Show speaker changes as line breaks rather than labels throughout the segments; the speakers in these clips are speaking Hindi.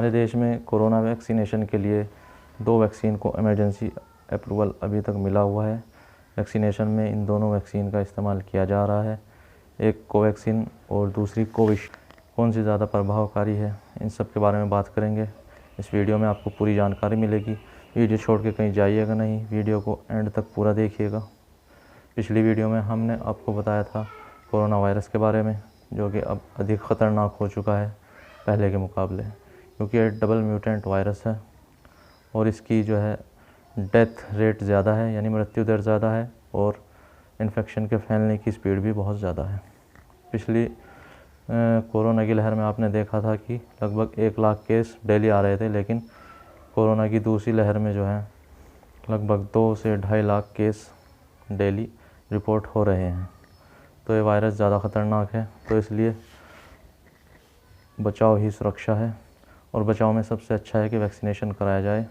हमारे देश में कोरोना वैक्सीनेशन के लिए 2 वैक्सीन को इमरजेंसी अप्रूवल अभी तक मिला हुआ है। वैक्सीनेशन में इन दोनों वैक्सीन का इस्तेमाल किया जा रहा है, एक कोवैक्सीन और दूसरी कोविशील्ड। कौन सी ज़्यादा प्रभावकारी है, इन सब के बारे में बात करेंगे। इस वीडियो में आपको पूरी जानकारी मिलेगी। वीडियो छोड़ के कहीं जाइएगा नहीं, वीडियो को एंड तक पूरा देखिएगा। पिछली वीडियो में हमने आपको बताया था कोरोना वायरस के बारे में, जो कि अब अधिक ख़तरनाक हो चुका है पहले के मुकाबले, क्योंकि ये डबल म्यूटेंट वायरस है और इसकी जो है डेथ रेट ज़्यादा है, यानी मृत्यु दर ज़्यादा है, और इन्फेक्शन के फैलने की स्पीड भी बहुत ज़्यादा है। पिछली कोरोना की लहर में आपने देखा था कि लगभग 1 लाख केस डेली आ रहे थे, लेकिन कोरोना की दूसरी लहर में जो है लगभग 2 से 2.5 लाख केस डेली रिपोर्ट हो रहे हैं। तो ये वायरस ज़्यादा ख़तरनाक है, तो इसलिए बचाव ही सुरक्षा है, और बचाव में सबसे अच्छा है कि वैक्सीनेशन कराया जाए।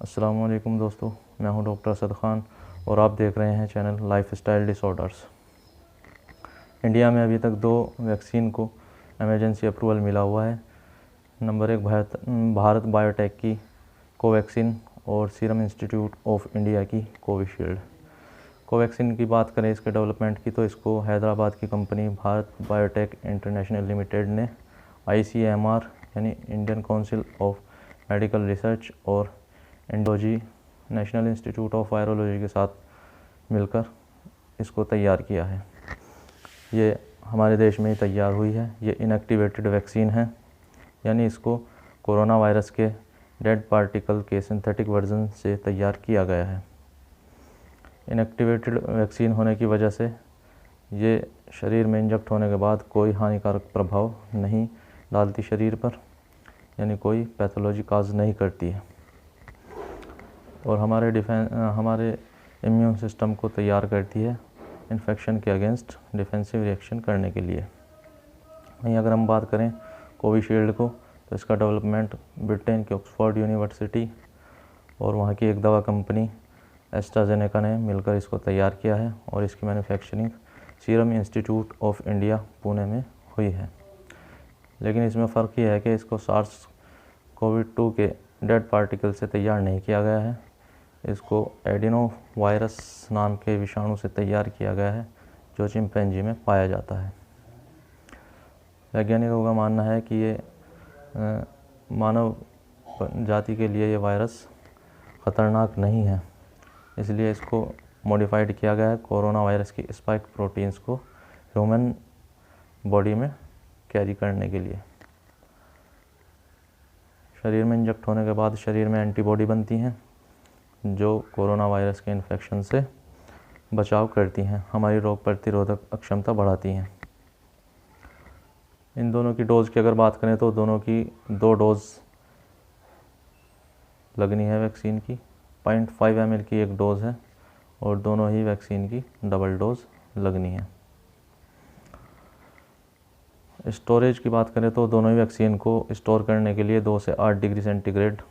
अस्सलाम वालेकुम दोस्तों, मैं हूं डॉक्टर असद खान और आप देख रहे हैं चैनल लाइफस्टाइल डिसऑर्डर्स। इंडिया में अभी तक 2 वैक्सीन को इमरजेंसी अप्रूवल मिला हुआ है। नंबर 1 भारत बायोटेक की कोवैक्सीन और सीरम इंस्टीट्यूट ऑफ इंडिया की कोविशील्ड। कोवैक्सीन की बात करें इसके डेवलपमेंट की, तो इसको हैदराबाद की company Bharat biotech international limited ने ICMR यानी Indian council of medical research और इंडोजी नेशनल इंस्टीट्यूट ऑफ वायरोलॉजी के साथ मिलकर इसको तैयार किया है। ये हमारे देश में ही तैयार हुई है। ये इनएक्टिवेटेड वैक्सीन है, यानी इसको कोरोना वायरस के डेड पार्टिकल के सिंथेटिक वर्जन से तैयार किया गया है। इनएक्टिवेटेड वैक्सीन होने की वजह से ये शरीर में इंजेक्ट होने के बाद कोई हानिकारक प्रभाव नहीं डालती शरीर पर, यानी कोई पैथोलॉजी काज नहीं करती है, और हमारे इम्यून सिस्टम को तैयार करती है इन्फेक्शन के अगेंस्ट डिफेंसिव रिएक्शन करने के लिए। वहीं अगर हम बात करें कोविशील्ड को, तो इसका डेवलपमेंट ब्रिटेन के ऑक्सफोर्ड यूनिवर्सिटी और वहाँ की एक दवा कंपनी एस्ट्राजेनेका ने मिलकर इसको तैयार किया है, और इसकी manufacturing serum institute of India Pune में हुई है। लेकिन इसमें फ़र्क ये है कि इसको SARS-CoV-2 के डेड पार्टिकल से तैयार नहीं किया गया है, इसको एडिनो वायरस नाम के विषाणु से तैयार किया गया है, जो चिंपैंजी में पाया जाता है। वैज्ञानिकों का मानना है कि ये मानव जाति के लिए ये वायरस ख़तरनाक नहीं है, इसलिए इसको मॉडिफाइड किया गया है कोरोना वायरस की स्पाइक प्रोटीन्स को ह्यूमन बॉडी में कैरी करने के लिए। शरीर में इंजेक्ट होने के बाद शरीर में एंटीबॉडी बनती हैं, जो कोरोना वायरस के इन्फेक्शन से बचाव करती हैं, हमारी रोग प्रतिरोधक अक्षमता बढ़ाती हैं। इन दोनों की डोज़ की अगर बात करें तो दोनों की 2 डोज़ लगनी है वैक्सीन की। 0.5 ml की एक डोज़ है, और दोनों ही वैक्सीन की डबल डोज़ लगनी है। स्टोरेज की बात करें तो दोनों ही वैक्सीन को स्टोर करने के लिए 2 से 8 डिग्री सेंटीग्रेड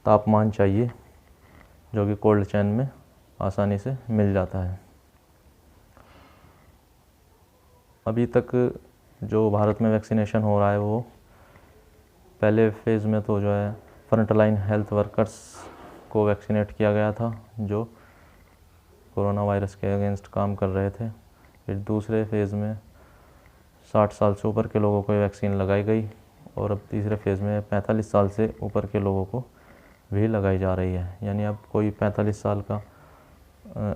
तापमान चाहिए, जो कि कोल्ड चेन में आसानी से मिल जाता है। अभी तक जो भारत में वैक्सीनेशन हो रहा है, वो पहले फेज़ में तो जो है फ्रंटलाइन हेल्थ वर्कर्स को वैक्सीनेट किया गया था, जो कोरोना वायरस के अगेंस्ट काम कर रहे थे। फिर दूसरे फेज़ में 60 साल से ऊपर के लोगों को वैक्सीन लगाई गई, और अब तीसरे फेज़ में 45 साल से ऊपर के लोगों को भी लगाई जा रही है। यानी अब कोई 45 साल का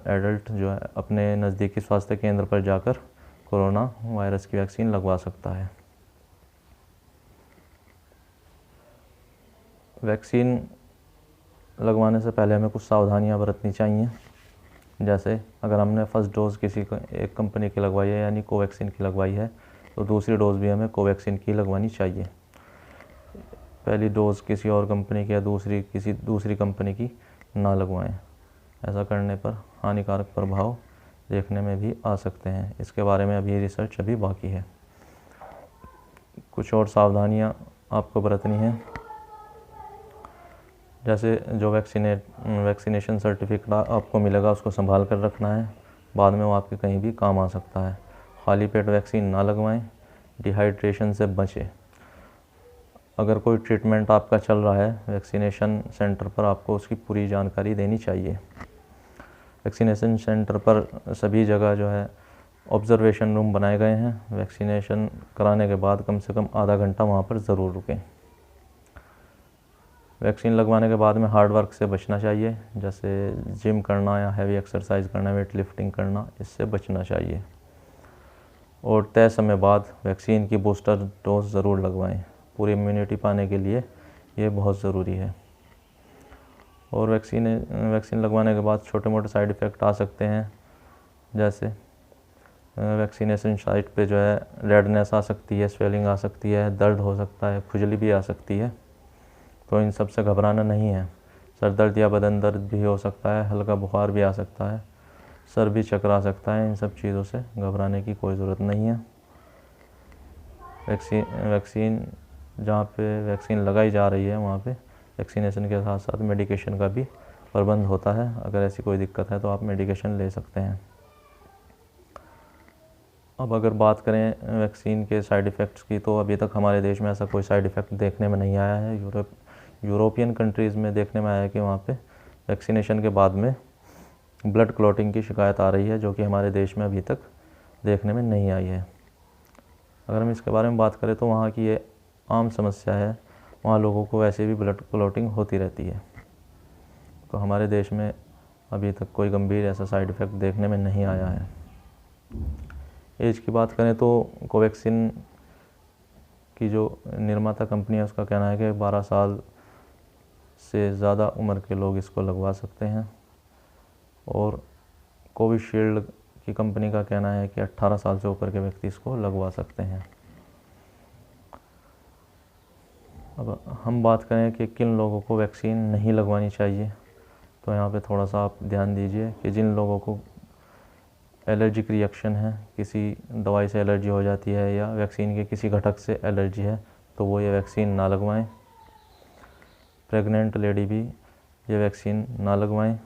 एडल्ट जो है अपने नज़दीकी स्वास्थ्य केंद्र पर जाकर कोरोना वायरस की वैक्सीन लगवा सकता है। वैक्सीन लगवाने से पहले हमें कुछ सावधानियां बरतनी चाहिए। जैसे अगर हमने फर्स्ट डोज़ एक कंपनी की लगवाई है, यानी कोवैक्सीन की लगवाई है, तो दूसरी डोज़ भी हमें कोवैक्सीन की लगवानी चाहिए। पहली डोज़ किसी और कंपनी की या किसी दूसरी कंपनी की ना लगवाएं। ऐसा करने पर हानिकारक प्रभाव देखने में भी आ सकते हैं। इसके बारे में अभी रिसर्च बाकी है। कुछ और सावधानियां आपको बरतनी हैं, जैसे जो वैक्सीनेशन सर्टिफिकेट आपको मिलेगा उसको संभाल कर रखना है, बाद में वो आपके कहीं भी काम आ सकता है। खाली पेट वैक्सीन ना लगवाएं, डिहाइड्रेशन से बचें। अगर कोई ट्रीटमेंट आपका चल रहा है वैक्सीनेशन सेंटर पर, आपको उसकी पूरी जानकारी देनी चाहिए। वैक्सीनेशन सेंटर पर सभी जगह जो है ऑब्जर्वेशन रूम बनाए गए हैं। वैक्सीनेशन कराने के बाद कम से कम आधा घंटा वहाँ पर ज़रूर रुकें। वैक्सीन लगवाने के बाद में हार्ड वर्क से बचना चाहिए, जैसे जिम करना या हैवी एक्सरसाइज करना, वेट लिफ्टिंग करना, इससे बचना चाहिए। और तय समय बाद वैक्सीन की बूस्टर डोज ज़रूर लगवाएं। पूरी इम्यूनिटी पाने के लिए ये बहुत ज़रूरी है। और वैक्सीन लगवाने के बाद छोटे मोटे साइड इफ़ेक्ट आ सकते हैं, जैसे वैक्सीनेशन साइट पे जो है रेडनेस आ सकती है, स्वेलिंग आ सकती है, दर्द हो सकता है, खुजली भी आ सकती है। तो इन सब से घबराना नहीं है। सर दर्द या बदन दर्द भी हो सकता है, हल्का बुखार भी आ सकता है, सर भी चकरा सकता है। इन सब चीज़ों से घबराने की कोई ज़रूरत नहीं है। वैक्सीन जहाँ पे वैक्सीन लगाई जा रही है वहाँ पे वैक्सीनेशन के साथ साथ मेडिकेशन का भी प्रबंध होता है। अगर ऐसी कोई दिक्कत है तो आप मेडिकेशन ले सकते हैं। अब अगर बात करें वैक्सीन के साइड इफ़ेक्ट्स की, तो अभी तक हमारे देश में ऐसा कोई साइड इफ़ेक्ट देखने में नहीं आया है। यूरोपियन कंट्रीज़ में देखने में आया है कि वहाँ पे वैक्सीनेशन के बाद में ब्लड क्लॉटिंग की शिकायत आ रही है, जो कि हमारे देश में अभी तक देखने में नहीं आई है। अगर हम इसके बारे में बात करें तो वहाँ की ये आम समस्या है, वहाँ लोगों को वैसे भी ब्लड क्लॉटिंग होती रहती है। तो हमारे देश में अभी तक कोई गंभीर ऐसा साइड इफ़ेक्ट देखने में नहीं आया है। एज की बात करें तो कोवैक्सीन की जो निर्माता कंपनी है उसका कहना है कि 12 साल से ज़्यादा उम्र के लोग इसको लगवा सकते हैं। और कोविशील्ड की कंपनी का कहना है कि 18 साल से ऊपर के व्यक्ति इसको लगवा सकते हैं। अब हम बात करें कि किन लोगों को वैक्सीन नहीं लगवानी चाहिए, तो यहाँ पे थोड़ा सा आप ध्यान दीजिए कि जिन लोगों को एलर्जिक रिएक्शन है, किसी दवाई से एलर्जी हो जाती है या वैक्सीन के किसी घटक से एलर्जी है, तो वो ये वैक्सीन ना लगवाएं। प्रेग्नेंट लेडी भी ये वैक्सीन ना लगवाएं।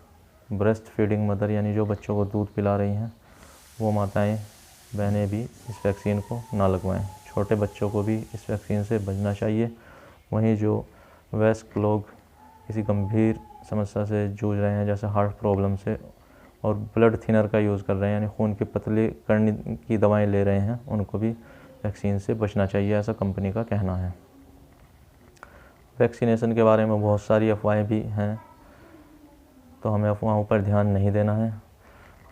ब्रेस्ट फीडिंग मदर यानी जो बच्चों को दूध पिला रही हैं वो माताएं बहनें भी इस वैक्सीन को ना लगवाएं। छोटे बच्चों को भी इस वैक्सीन से बचना चाहिए। वहीं जो वयस्क लोग किसी गंभीर समस्या से जूझ रहे हैं, जैसे हार्ट प्रॉब्लम से, और ब्लड थिनर का यूज़ कर रहे हैं यानी खून की पतली करने की दवाएं ले रहे हैं, उनको भी वैक्सीन से बचना चाहिए, ऐसा कंपनी का कहना है। वैक्सीनेशन के बारे में बहुत सारी अफवाहें भी हैं, तो हमें अफवाहों पर ध्यान नहीं देना है।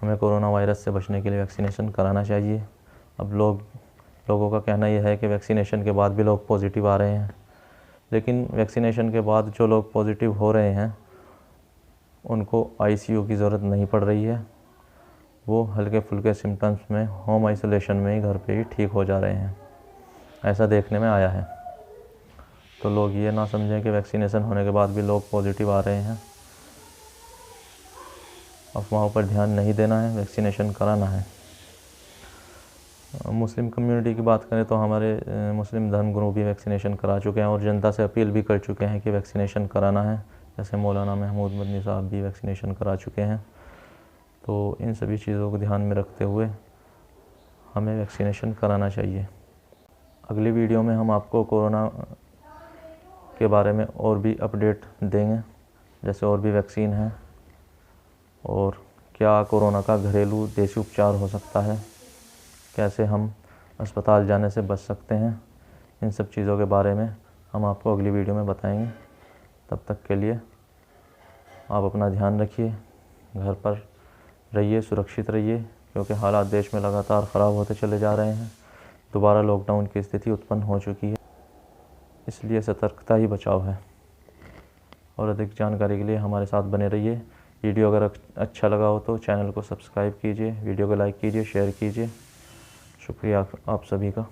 हमें कोरोना वायरस से बचने के लिए वैक्सीनेशन कराना चाहिए। अब लोगों का कहना यह है कि वैक्सीनेशन के बाद भी लोग पॉजिटिव आ रहे हैं, लेकिन वैक्सीनेशन के बाद जो लोग पॉजिटिव हो रहे हैं उनको आईसीयू की ज़रूरत नहीं पड़ रही है। वो हल्के फुल्के सिम्टम्स में होम आइसोलेशन में ही घर पे ही ठीक हो जा रहे हैं, ऐसा देखने में आया है। तो लोग ये ना समझें कि वैक्सीनेशन होने के बाद भी लोग पॉजिटिव आ रहे हैं। अफवाहों पर ध्यान नहीं देना है, वैक्सीनेशन कराना है। मुस्लिम कम्युनिटी की बात करें तो हमारे मुस्लिम धर्मगुरु भी वैक्सीनेशन करा चुके हैं और जनता से अपील भी कर चुके हैं कि वैक्सीनेशन कराना है। जैसे मौलाना महमूद मदनी साहब भी वैक्सीनेशन करा चुके हैं। तो इन सभी चीज़ों को ध्यान में रखते हुए हमें वैक्सीनेशन कराना चाहिए। अगली वीडियो में हम आपको कोरोना के बारे में और भी अपडेट देंगे, जैसे और भी वैक्सीन हैं और क्या कोरोना का घरेलू देसी उपचार हो सकता है, कैसे हम अस्पताल जाने से बच सकते हैं। इन सब चीज़ों के बारे में हम आपको अगली वीडियो में बताएंगे। तब तक के लिए आप अपना ध्यान रखिए, घर पर रहिए, सुरक्षित रहिए, क्योंकि हालात देश में लगातार ख़राब होते चले जा रहे हैं। दोबारा लॉकडाउन की स्थिति उत्पन्न हो चुकी है, इसलिए सतर्कता ही बचाव है। और अधिक जानकारी के लिए हमारे साथ बने रहिए। वीडियो अगर अच्छा लगा हो तो चैनल को सब्सक्राइब कीजिए, वीडियो को लाइक कीजिए, शेयर कीजिए। शुक्रिया आप सभी का।